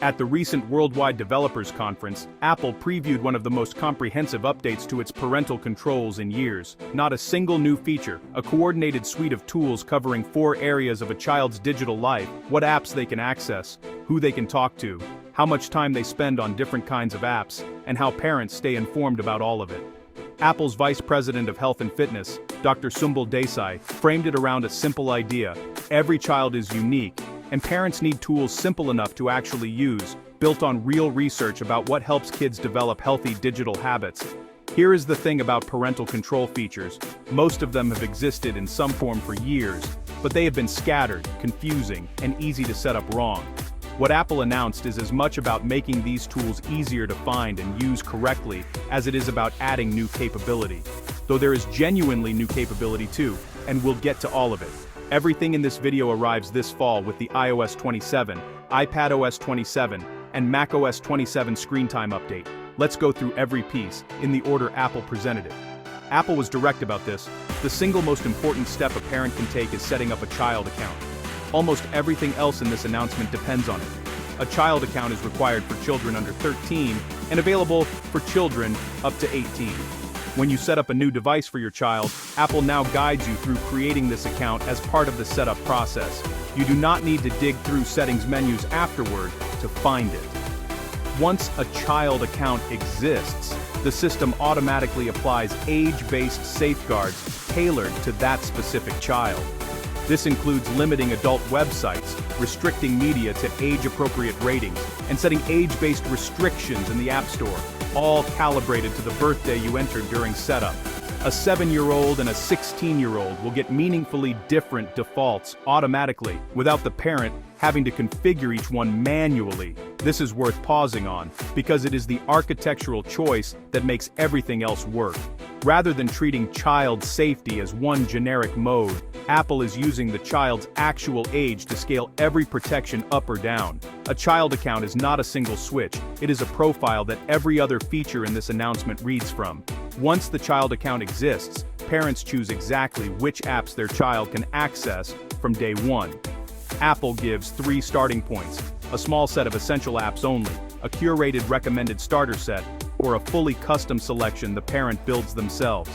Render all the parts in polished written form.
At the recent Worldwide Developers Conference, Apple previewed one of the most comprehensive updates to its parental controls in years. Not a single new feature, a coordinated suite of tools covering 4 areas of a child's digital life: what apps they can access, who they can talk to, how much time they spend on different kinds of apps, and how parents stay informed about all of it. Apple's Vice President of Health and Fitness, Dr. Sumbul Desai, framed it around a simple idea: every child is unique, and parents need tools simple enough to actually use, built on real research about what helps kids develop healthy digital habits. Here is the thing about parental control features: most of them have existed in some form for years, but they have been scattered, confusing, and easy to set up wrong. What Apple announced is as much about making these tools easier to find and use correctly as it is about adding new capability. Though there is genuinely new capability too, and we'll get to all of it. Everything in this video arrives this fall with the iOS 27, iPadOS 27, and macOS 27 screen time update. Let's go through every piece, in the order Apple presented it. Apple was direct about this. The single most important step a parent can take is setting up a child account. Almost everything else in this announcement depends on it. A child account is required for children under 13, and available for children up to 18. When you set up a new device for your child, Apple now guides you through creating this account as part of the setup process. You do not need to dig through settings menus afterward to find it. Once a child account exists, the system automatically applies age-based safeguards tailored to that specific child. This includes limiting adult websites, restricting media to age-appropriate ratings, and setting age-based restrictions in the App Store, all calibrated to the birthday you entered during setup. A 7-year-old and a 16-year-old will get meaningfully different defaults automatically, without the parent having to configure each one manually. This is worth pausing on, because it is the architectural choice that makes everything else work. Rather than treating child safety as one generic mode, Apple is using the child's actual age to scale every protection up or down. A child account is not a single switch, it is a profile that every other feature in this announcement reads from. Once the child account exists, parents choose exactly which apps their child can access from day one. Apple gives 3 starting points: a small set of essential apps only, a curated recommended starter set, or a fully custom selection the parent builds themselves.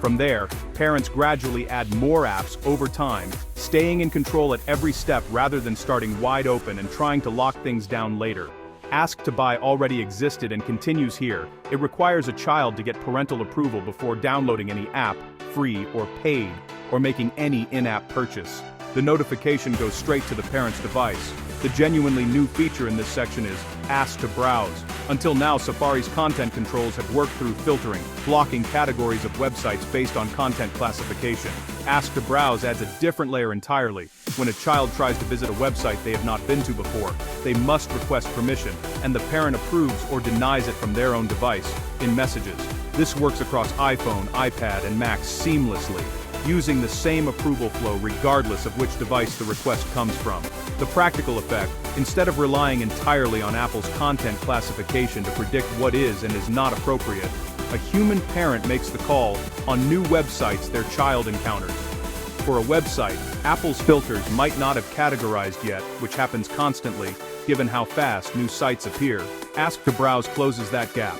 From there, parents gradually add more apps over time, staying in control at every step rather than starting wide open and trying to lock things down later. Ask to Buy already existed and continues here. It requires a child to get parental approval before downloading any app, free or paid, or making any in-app purchase. The notification goes straight to the parent's device. The genuinely new feature in this section is Ask to Browse. Until now, Safari's content controls have worked through filtering, blocking categories of websites based on content classification. Ask to Browse adds a different layer entirely. When a child tries to visit a website they have not been to before, they must request permission, and the parent approves or denies it from their own device, in Messages. This works across iPhone, iPad, and Mac seamlessly, using the same approval flow regardless of which device the request comes from. The practical effect: instead of relying entirely on Apple's content classification to predict what is and is not appropriate, a human parent makes the call on new websites their child encounters. For a website, Apple's filters might not have categorized yet, which happens constantly, given how fast new sites appear. Ask to Browse closes that gap.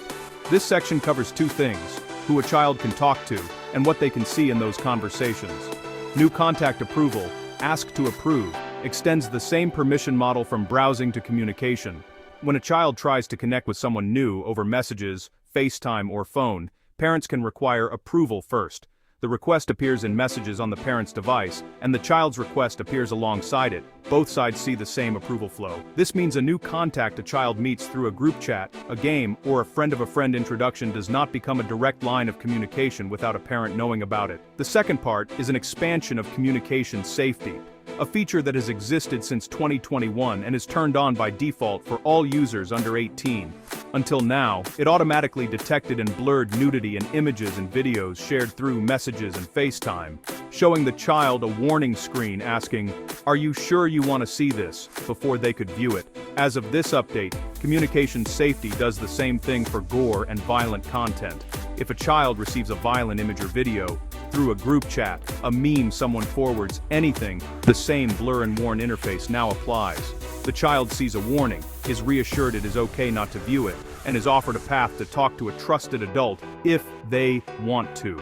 This section covers 2 things: who a child can talk to, and what they can see in those conversations. New contact approval, Ask to Approve, extends the same permission model from browsing to communication. When a child tries to connect with someone new over Messages, FaceTime, or phone, parents can require approval first. The request appears in Messages on the parent's device, and the child's request appears alongside it. Both sides see the same approval flow. This means a new contact a child meets through a group chat, a game, or a friend of a friend introduction does not become a direct line of communication without a parent knowing about it. The second part is an expansion of communication safety, a feature that has existed since 2021 and is turned on by default for all users under 18. Until now, it automatically detected and blurred nudity in images and videos shared through Messages and FaceTime, showing the child a warning screen asking, "Are you sure you want to see this?" before they could view it. As of this update, communication safety does the same thing for gore and violent content. If a child receives a violent image or video, through a group chat, a meme someone forwards, anything, the same blur and warn interface now applies. The child sees a warning, is reassured it is okay not to view it, and is offered a path to talk to a trusted adult if they want to.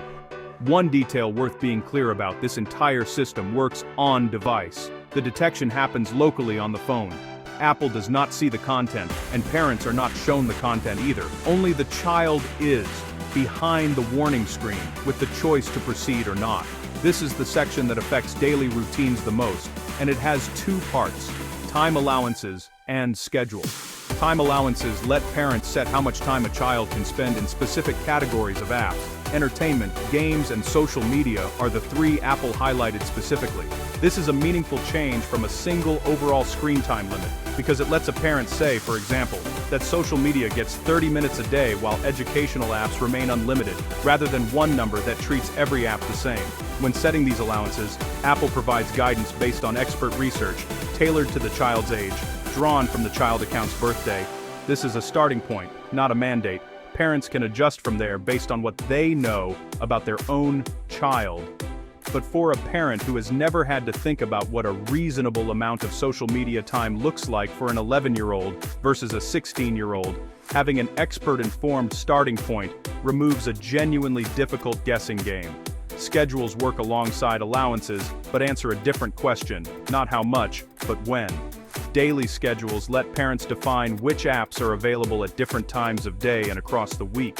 One detail worth being clear about: this entire system works on device. The detection happens locally on the phone. Apple does not see the content, and parents are not shown the content either. Only the child is behind the warning screen with the choice to proceed or not. This is the section that affects daily routines the most, and it has two parts: time allowances and schedules. Time allowances let parents set how much time a child can spend in specific categories of apps. Entertainment, games, and social media are the three Apple highlighted specifically. This is a meaningful change from a single overall screen time limit, because it lets a parent say, for example, that social media gets 30 minutes a day while educational apps remain unlimited, rather than one number that treats every app the same. When setting these allowances, Apple provides guidance based on expert research, tailored to the child's age, drawn from the child account's birthday. This is a starting point, not a mandate. Parents can adjust from there based on what they know about their own child. But for a parent who has never had to think about what a reasonable amount of social media time looks like for an 11-year-old versus a 16-year-old, having an expert-informed starting point removes a genuinely difficult guessing game. Schedules work alongside allowances, but answer a different question: not how much, but when. Daily schedules let parents define which apps are available at different times of day and across the week.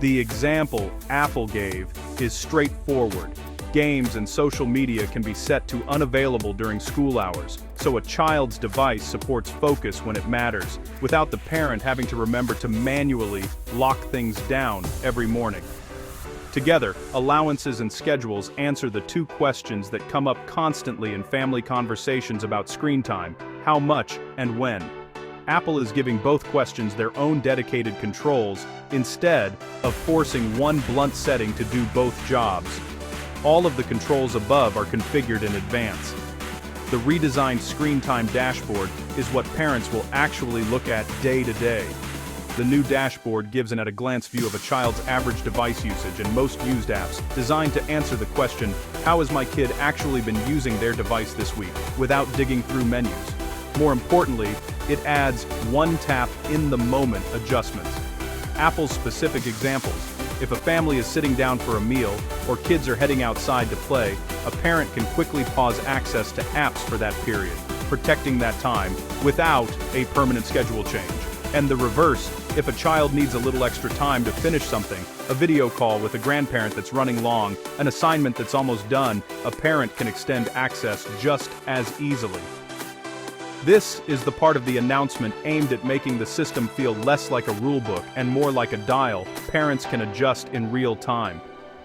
The example Apple gave is straightforward. Games and social media can be set to unavailable during school hours, so a child's device supports focus when it matters, without the parent having to remember to manually lock things down every morning. Together, allowances and schedules answer the two questions that come up constantly in family conversations about screen time: how much and when. Apple is giving both questions their own dedicated controls, instead of forcing one blunt setting to do both jobs. All of the controls above are configured in advance. The redesigned screen time dashboard is what parents will actually look at day to day. The new dashboard gives an at-a-glance view of a child's average device usage and most used apps, designed to answer the question, how has my kid actually been using their device this week, without digging through menus. More importantly, it adds one-tap in-the-moment adjustments. Apple's specific examples: if a family is sitting down for a meal, or kids are heading outside to play, a parent can quickly pause access to apps for that period, protecting that time without a permanent schedule change. And the reverse: if a child needs a little extra time to finish something, a video call with a grandparent that's running long, an assignment that's almost done, a parent can extend access just as easily. This is the part of the announcement aimed at making the system feel less like a rulebook and more like a dial parents can adjust in real time.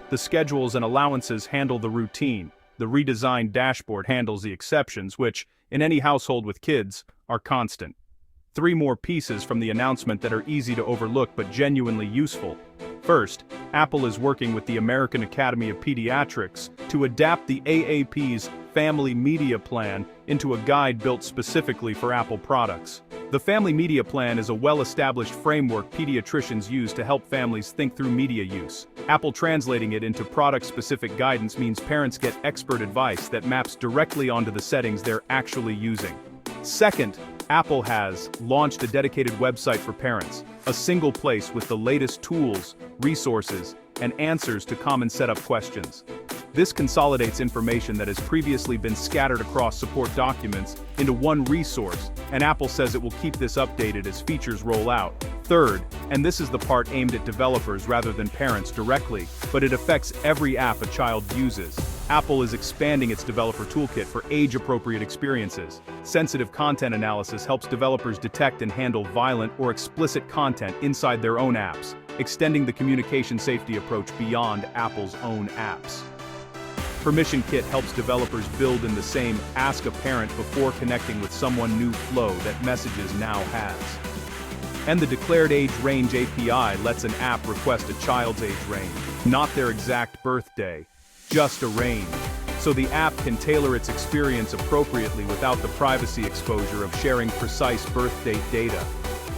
The schedules and allowances handle the routine. The redesigned dashboard handles the exceptions, which, in any household with kids, are constant. Three more pieces from the announcement that are easy to overlook but genuinely useful. First, Apple is working with the American Academy of Pediatrics to adapt the AAP's Family Media Plan into a guide built specifically for Apple products. The Family Media Plan is a well-established framework pediatricians use to help families think through media use. Apple translating it into product-specific guidance means parents get expert advice that maps directly onto the settings they're actually using. Second, Apple has launched a dedicated website for parents, a single place with the latest tools, resources, and answers to common setup questions. This consolidates information that has previously been scattered across support documents into one resource, and Apple says it will keep this updated as features roll out. Third, and this is the part aimed at developers rather than parents directly, but it affects every app a child uses. Apple is expanding its developer toolkit for age-appropriate experiences. Sensitive content analysis helps developers detect and handle violent or explicit content inside their own apps, extending the communication safety approach beyond Apple's own apps. Permission Kit helps developers build in the same Ask a Parent Before Connecting with Someone new flow that Messages now has. And the Declared Age Range API lets an app request a child's age range, not their exact birthday, just a range, so the app can tailor its experience appropriately without the privacy exposure of sharing precise birth date data.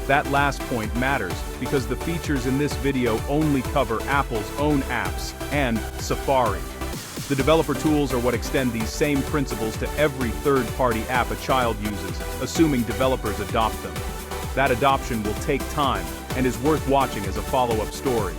That last point matters because the features in this video only cover Apple's own apps and Safari. The developer tools are what extend these same principles to every third-party app a child uses, assuming developers adopt them. That adoption will take time and is worth watching as a follow-up story.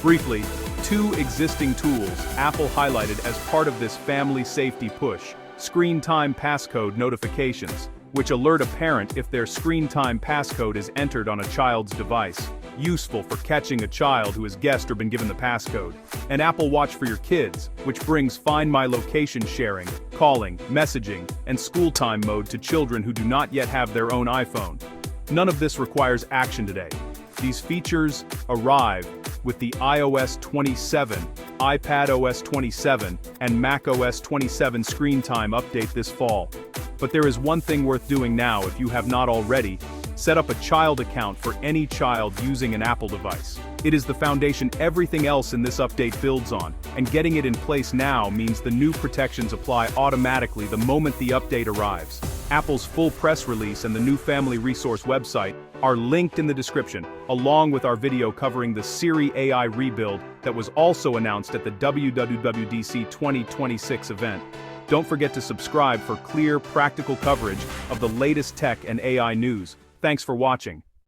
Briefly, 2 existing tools Apple highlighted as part of this family safety push: screen time passcode notifications, which alert a parent if their screen time passcode is entered on a child's device, useful for catching a child who has guessed or been given the passcode, and Apple Watch for your kids, which brings Find My Location sharing, calling, messaging, and school time mode to children who do not yet have their own iPhone. None of this requires action today. These features arrive with the iOS 27, iPadOS 27, and macOS 27 screen time update this fall. But there is one thing worth doing now if you have not already: set up a child account for any child using an Apple device. It is the foundation everything else in this update builds on, and getting it in place now means the new protections apply automatically the moment the update arrives. Apple's full press release and the new Family Resource website are linked in the description, along with our video covering the Siri AI rebuild that was also announced at the WWDC 2026 event. Don't forget to subscribe for clear, practical coverage of the latest tech and AI news. Thanks for watching.